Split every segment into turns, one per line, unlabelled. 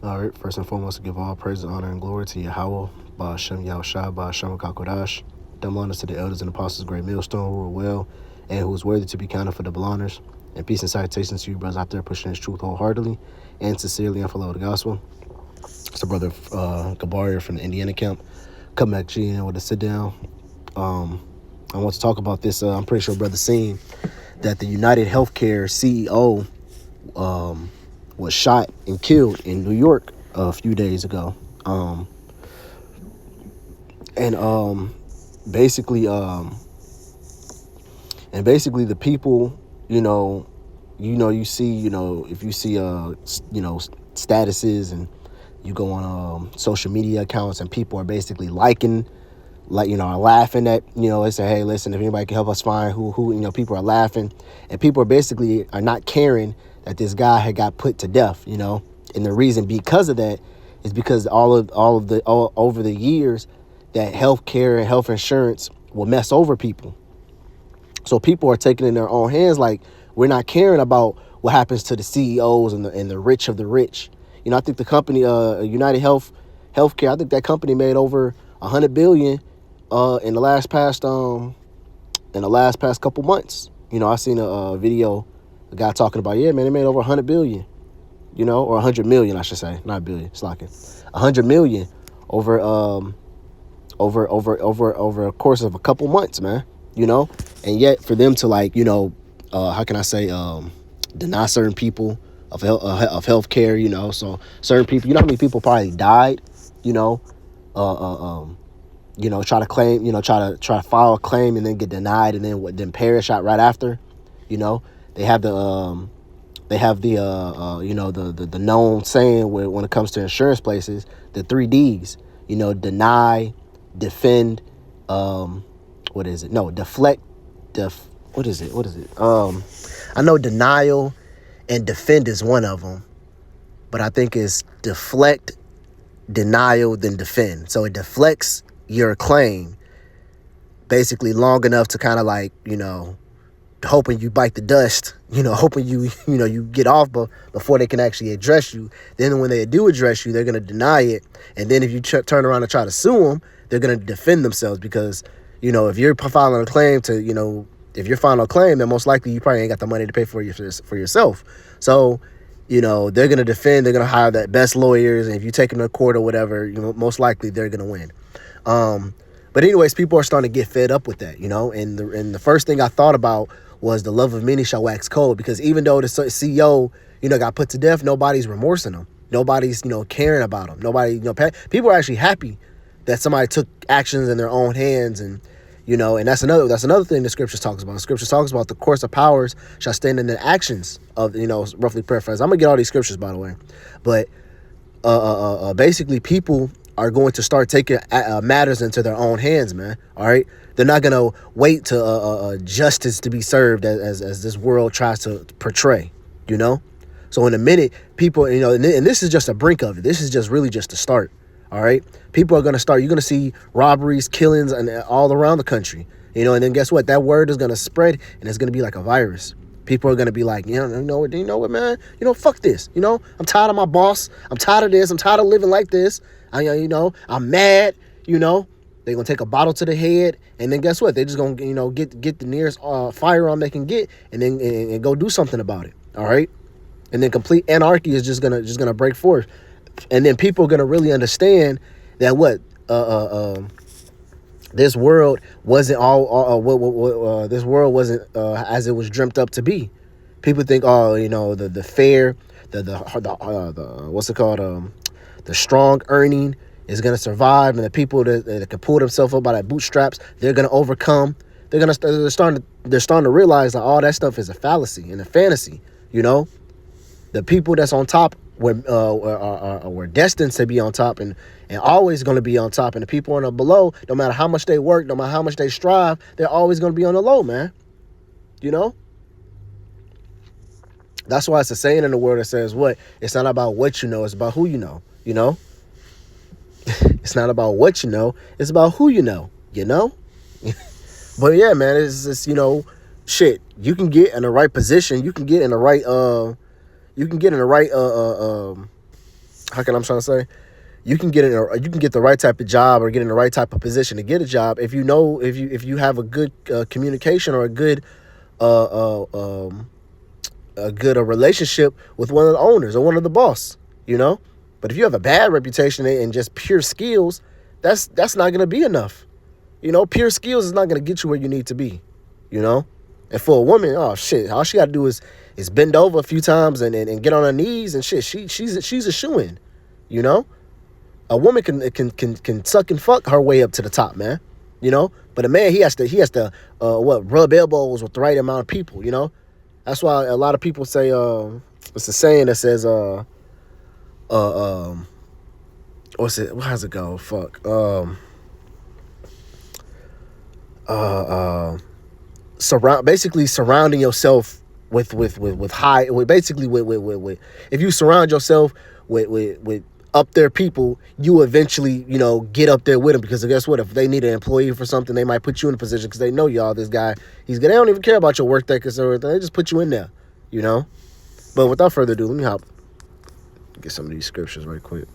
All right, first and foremost, give all praise, honor, and glory to Yahweh, Ba'ashem Yahushua, Ba'ashem Kakodash. Double honors to the elders and apostles, great millstone, who are well and who is worthy to be counted for double honors. And peace and salutations to you, brothers out there pushing this truth wholeheartedly and sincerely and follow the gospel. It's the brother Gabaria from the Indiana camp. Come back, G, with a sit down. I want to talk about this. I'm pretty sure brother seen that the United Healthcare CEO was shot and killed in New York a few days ago. Basically the people, you see, if you see, statuses and you go on social media accounts and people are basically are laughing at, they say, hey, listen, if anybody can help us find who, people are laughing and people are basically are not caring that this guy had got put to death, and the reason because of that is because all over the years that healthcare and health insurance will mess over people. So people are taking it in their own hands. Like, we're not caring about what happens to the CEOs and the rich of the rich. I think the company, United Healthcare, I think that company made over $100 billion in the last past couple months. I seen a video, a guy talking about, yeah, man, they made over $100 billion, or 100 million, I should say, not billion, slacking, 100 million over a course of a couple months, man. And yet for them to how can I say, deny certain people of healthcare, so certain people, how many people probably died, try to claim, try to file a claim and then get denied and then perish out right after. They have the the known saying when it comes to insurance places, the 3 Ds, deny, defend, what is it? No, deflect, what is it? I know denial and defend is one of them, but I think it's deflect, denial, then defend. So it deflects your claim basically long enough to kind of hoping you bite the dust, hoping you get off before they can actually address you. Then when they do address you, they're going to deny it. And then if you turn around and try to sue them, they're going to defend themselves because, if you're filing a claim if you're filing a claim, then most likely you probably ain't got the money to pay for yourself. So, they're going to defend, they're going to hire the best lawyers. And if you take them to court or whatever, most likely they're going to win. But anyways, people are starting to get fed up with that, and the first thing I thought about was the love of many shall wax cold, because even though the CEO, got put to death, nobody's remorsing him. Nobody's, caring about him. Nobody, people are actually happy that somebody took actions in their own hands. And, and that's another thing the scriptures talks about. The scriptures talks about the course of powers shall stand in the actions of, roughly paraphrase. I'm gonna get all these scriptures, by the way. But, basically people are going to start taking matters into their own hands, man. All right. They're not going to wait to justice to be served as this world tries to portray, So in a minute, people, and this is just a brink of it. This is just really just the start. All right. People are going to start. You're going to see robberies, killings, and all around the country, and then guess what? That word is going to spread and it's going to be like a virus. People are going to be like, you know what, man? Fuck this. I'm tired of my boss. I'm tired of this. I'm tired of living like this. I'm mad, They're going to take a bottle to the head. And then guess what? They're just going to, get the nearest firearm they can get and then and go do something about it. All right. And then complete anarchy is just going to break forth. And then people are going to really understand that this world wasn't this world wasn't as it was dreamt up to be. People think, the fair, the what's it called? The strong earning is going to survive, and the people that can pull themselves up by their bootstraps, they're going to overcome. They're starting to realize that all that stuff is a fallacy and a fantasy. The people that's on top were destined to be on top and always going to be on top. And the people on the below, no matter how much they work, no matter how much they strive, they're always going to be on the low, man. That's why it's a saying in the world that says what? It's not about what you know, it's about who you know, It's not about what you know, it's about who you know. But yeah, man, it's just, shit, you can get in the right position, you can get in the right how can I'm trying to say? You can get you can get the right type of job or get in the right type of position to get a job if you know if you have a good communication or uh, uh, um, a good relationship with one of the owners or one of the boss, you know. But if you have a bad reputation and just pure skills, that's not gonna be enough. You know, pure skills is not gonna get you where you need to be. You know, and for a woman, oh shit, all she got to do is bend over a few times and get on her knees and shit. She's a shoo-in. You know, a woman can suck and fuck her way up to the top, man. You know, but a man he has to rub elbows with the right amount of people. You know, that's why a lot of people say it's a saying that says uh um what's it? How's it go? Fuck uh surrounding yourself with high with basically with if you surround yourself with up there people, you eventually, you know, get up there with them, because guess what, if they need an employee for something, they might put you in a position because they know y'all, this guy, he's gonna, they don't even care about your work ethic or anything, they just put you in there, you know. But without further ado, let me get some of these scriptures right quick.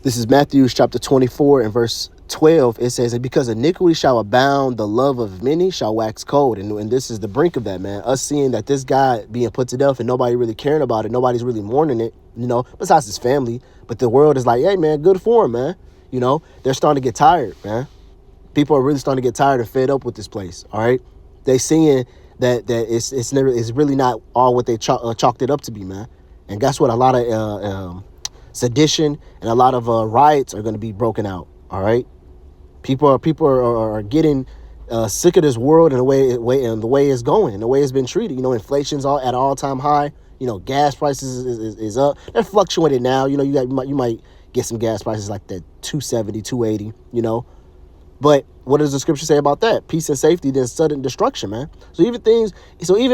This is Matthew chapter 24 and verse 12. It says, and because iniquity shall abound, the love of many shall wax cold. And this is the brink of that, man. Us seeing that this guy being put to death and nobody really caring about it. Nobody's really mourning it, you know, besides his family. But the world is like, hey, man, good for him, man. You know, they're starting to get tired, man. People are really starting to get tired and fed up with this place, all right? They seeing that it's really not all what they chalked it up to be, man. And guess what? A lot of sedition and a lot of riots are going to be broken out. All right, people are getting sick of this world and the way it's going and the way it's been treated. You know, inflation's all at all-time high. You know, gas prices is up. They're fluctuating now. You know, you might get some gas prices like that 270, 280. You know, but what does the scripture say about that? Peace and safety, then sudden destruction, man. So even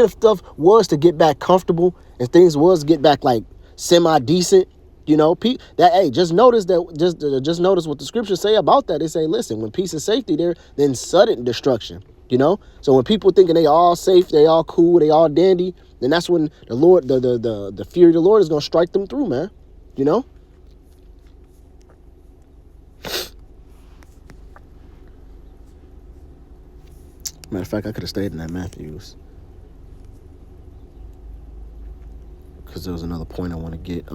if stuff was to get back comfortable and things was to get back like semi-decent, you know, just notice what the scriptures say about that. They say, listen, when peace and safety there, then sudden destruction, you know? So when people thinking they all safe, they all cool, they all dandy, then that's when the Lord, the fear of the Lord is going to strike them through, man, you know? Matter of fact, I could have stayed in that Matthews, because there was another point I want to get.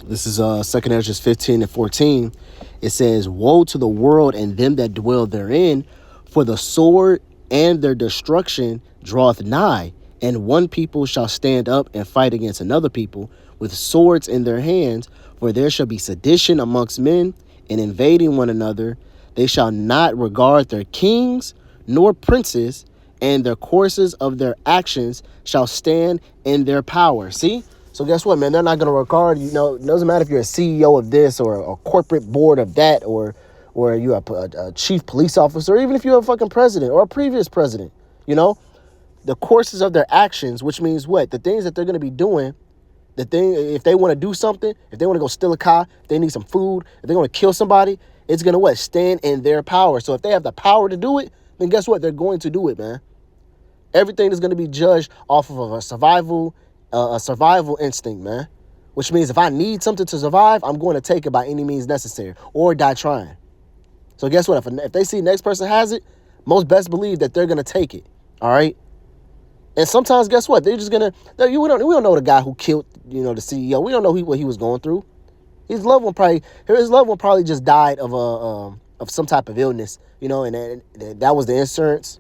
This is 2nd Ezra 15 and 14. It says, woe to the world and them that dwell therein, for the sword and their destruction draweth nigh, and one people shall stand up and fight against another people with swords in their hands, for there shall be sedition amongst men, and invading one another. They shall not regard their kings nor princes, and their courses of their actions shall stand in their power. See? So guess what, man? They're not going to regard, you know, it doesn't matter if you're a CEO of this or a corporate board of that, or you're a chief police officer, or even if you're a fucking president or a previous president, you know, the courses of their actions, which means what? The things that they're going to be doing, if they want to do something, if they want to go steal a car, if they need some food, if they want to kill somebody, it's going to what? Stand in their power. So if they have the power to do it, then guess what? They're going to do it, man. Everything is going to be judged off of a survival instinct, man. Which means if I need something to survive, I'm going to take it by any means necessary or die trying. So guess what? If they see the next person has it, most best believe that they're going to take it. All right. And sometimes, guess what? They're just going to, we don't know the guy who killed, the CEO. We don't know what he was going through. His loved one probably just died of some type of illness, and that was the insurance.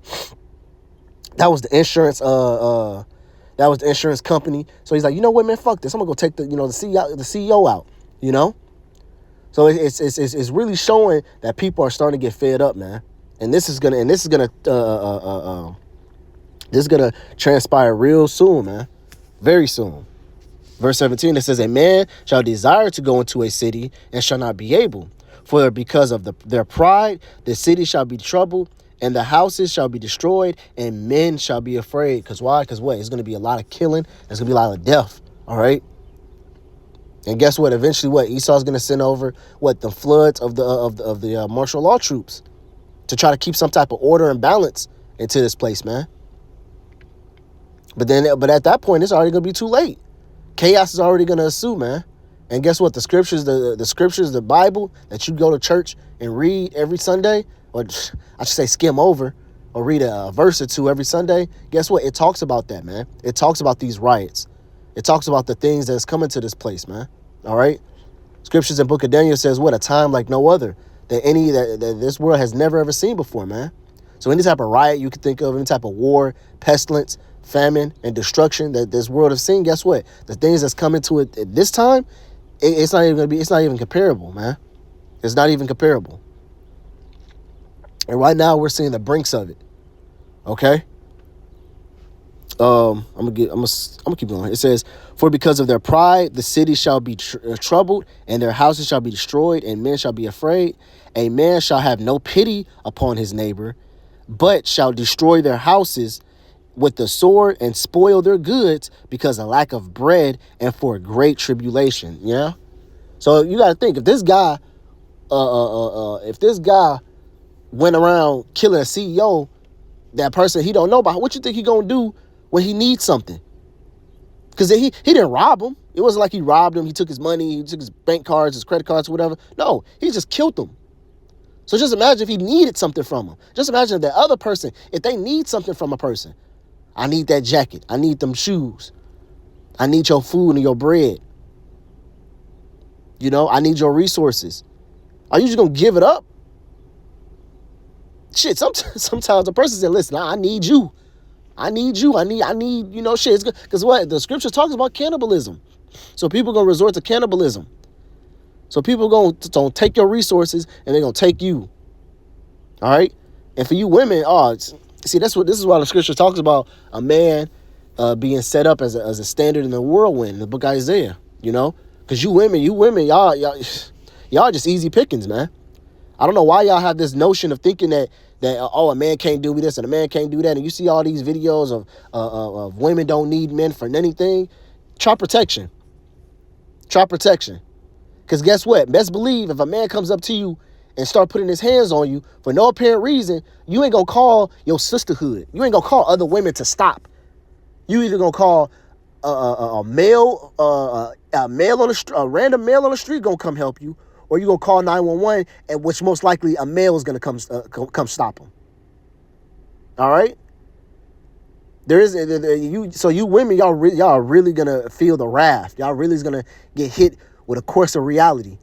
That was the insurance, that was the insurance company. So he's like, you know what, man, fuck this. I'm gonna go take the CEO out, So it's really showing that people are starting to get fed up, man. And this is gonna transpire real soon, man. Very soon. Verse 17, it says, a man shall desire to go into a city and shall not be able. For because of their pride, the city shall be troubled, and the houses shall be destroyed, and men shall be afraid. Because why? Because what? It's going to be a lot of killing. There's going to be a lot of death. All right? And guess what? Eventually, what? Esau's going to send over, the floods of the martial law troops to try to keep some type of order and balance into this place, man. But at that point, it's already going to be too late. Chaos is already going to ensue, man. And guess what? The scriptures, the scriptures, the Bible that you go to church and read every Sunday, or I should say skim over, or read a verse or two every Sunday, guess what? It talks about that, man. It talks about these riots. It talks about the things that's coming to this place, man. All right? Scriptures in Book of Daniel says, what? A time like no other that this world has never, ever seen before, man. So any type of riot you could think of, any type of war, pestilence, famine, and destruction that this world has seen, guess what? The things that's coming to it at this time, it's not even comparable, man. It's not even comparable. And right now we're seeing the brinks of it. Okay? I'm gonna keep going. It says, for because of their pride, the city shall be troubled, and their houses shall be destroyed, and men shall be afraid. A man shall have no pity upon his neighbor, but shall destroy their houses with the sword and spoil their goods because of lack of bread and for great tribulation. Yeah. So you got to think, if this guy went around killing a CEO, that person he don't know about, what you think he gonna do when he needs something? Because he didn't rob him. It wasn't like he robbed him. He took his money, he took his bank cards, his credit cards, whatever. No, he just killed them. So just imagine if he needed something from him. Just imagine if the other person, if they need something from a person. I need that jacket. I need them shoes. I need your food and your bread. I need your resources. Are you just going to give it up? Shit, sometimes a person said, listen, I need you. I need you. I need, shit. It's good. Because what? The scripture talks about cannibalism. So people going to resort to cannibalism. So people going to take your resources and they're going to take you. All right? And for you women, see, this is why the scripture talks about a man being set up as a standard in the whirlwind in the book of Isaiah, because you women, y'all just easy pickings, man. I don't know why y'all have this notion of thinking that a man can't do this and a man can't do that. And you see all these videos of women don't need men for anything. Try protection. Because guess what? Best believe if a man comes up to you and start putting his hands on you for no apparent reason, you ain't gonna call your sisterhood. You ain't gonna call other women to stop. You either gonna call a random male on the street gonna come help you, or you gonna call 911, and which most likely a male is gonna come stop him. All right. So you women, y'all are really gonna feel the wrath. Y'all really is gonna get hit with a course of reality.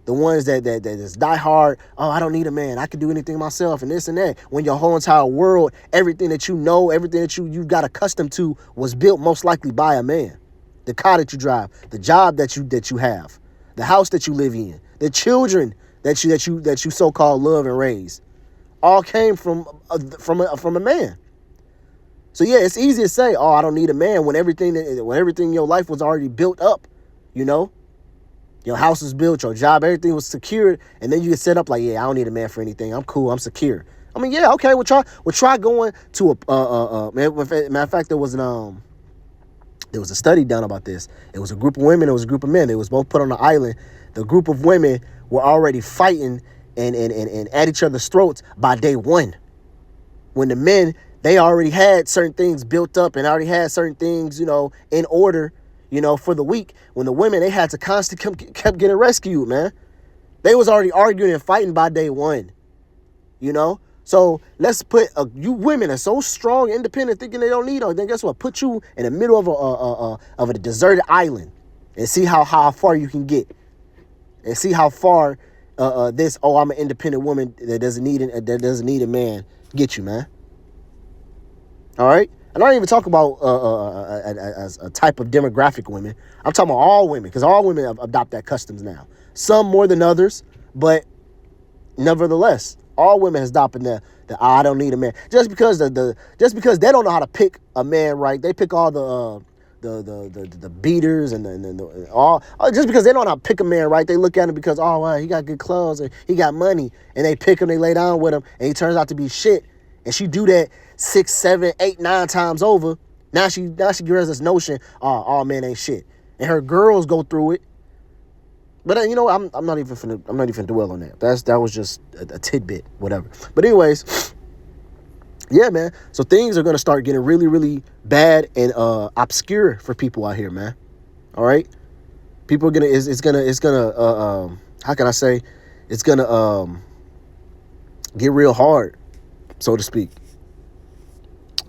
The ones that just die hard. Oh, I don't need a man. I can do anything myself and this and that. When your whole entire world, everything that you know, everything that you got accustomed to was built most likely by a man. The car that you drive, the job that you have, the house that you live in, the children that you so-called love and raise, all came from a man. So yeah, it's easy to say, oh, I don't need a man when everything in your life was already built up, Your house was built, your job, everything was secured, and then you get set up like, yeah, I don't need a man for anything. I'm cool, I'm secure. I mean, yeah, okay, we'll try going to matter of fact, there was a study done about this. It was a group of women, it was a group of men. They was both put on the island. The group of women were already fighting and at each other's throats by day one. When the men, they already had certain things built up and already had certain things, in order, for the week. When the women, they had to constantly kept getting rescued, man. They was already arguing and fighting by day one, So let's put you women are so strong, independent, thinking they don't need us. Then guess what? Put you in the middle of a deserted island and see how far you can get, and see how far I'm an independent woman that doesn't need a man get you, man. All right, and I don't even talk about as a type of demographic women. I'm talking about all women, because all women adopt that customs now. Some more than others, but nevertheless, all women has adopted I don't need a man. Just because just because they don't know how to pick a man right, they pick all the beaters and all. Just because they don't know how to pick a man right, they look at him because, oh wow, he got good clothes and he got money, and they pick him, they lay down with him, and he turns out to be shit. And she do that 6, 7, 8, 9 times over. Now she gives us this notion, all men ain't shit, and her girls go through it. But I'm not even finna dwell on that. That was just a tidbit, whatever. But anyways, yeah, man. So things are gonna start getting really, really bad and obscure for people out here, man. All right, people are gonna it's gonna how can I say, it's gonna get real hard, so to speak.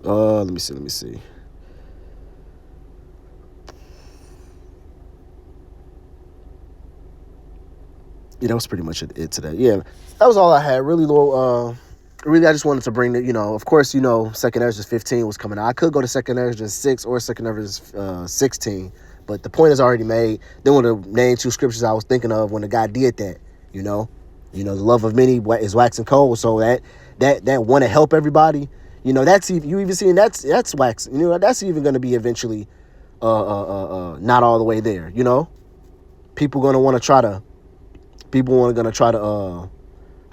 Let me see. Yeah, that was pretty much it today. Yeah, that was all I had. Really low. Really, I just wanted to bring the, of course, Second Esdras 15 was coming out. I could go to Second Esdras 6 or Second Esdras 16, but the point is already made. Then one of the main 2 scriptures I was thinking of when the guy did that, the love of many is waxing cold. So that want to help everybody, that's even, you even seeing that's wax. That's even going to be eventually, not all the way there. People going to want to try to. People are going to try to,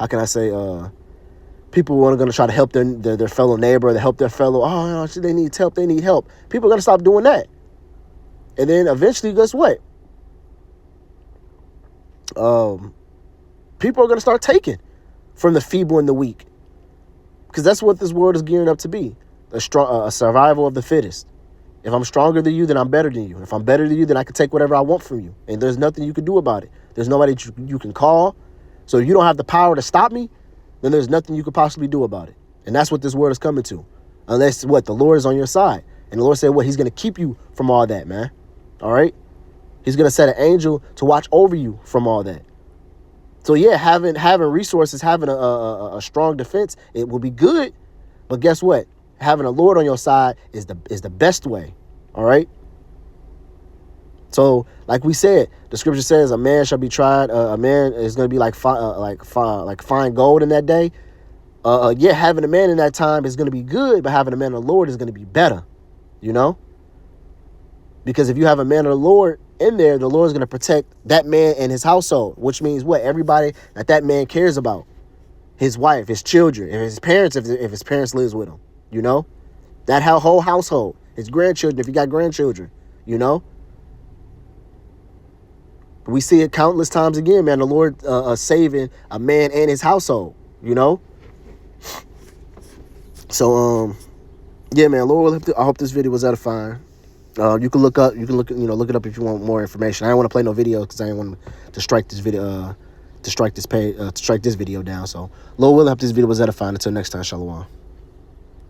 how can I say, people are going to try to help their fellow neighbor, to help their fellow, they need help. People are going to stop doing that. And then eventually, guess what? People are going to start taking from the feeble and the weak. Because that's what this world is gearing up to be. A survival of the fittest. If I'm stronger than you, then I'm better than you. If I'm better than you, then I can take whatever I want from you. And there's nothing you can do about it. There's nobody you can call. So if you don't have the power to stop me, then there's nothing you could possibly do about it. And that's what this world is coming to. Unless, the Lord is on your side. And the Lord said, he's going to keep you from all that, man. All right? He's going to set an angel to watch over you from all that. So, yeah, having resources, having a strong defense, it will be good. But guess what? Having a Lord on your side is the best way. All right? So, like we said, the scripture says a man shall be tried. A man is going to be like fine gold in that day. Having a man in that time is going to be good, but having a man of the Lord is going to be better. Because if you have a man of the Lord in there, the Lord is going to protect that man and his household, which means what? Everybody that man cares about. His wife, his children, and his parents, if his parents lives with him. That whole household, his grandchildren, if you got grandchildren, We see it countless times again, man, the Lord saving a man and his household, So, yeah, man, Lord, I hope this video was edifying. You can look it up if you want more information. I don't want to play no video because I didn't want to strike this video, to strike this video down. So, Lord willing, I hope this video was edifying. Until next time, Shalom.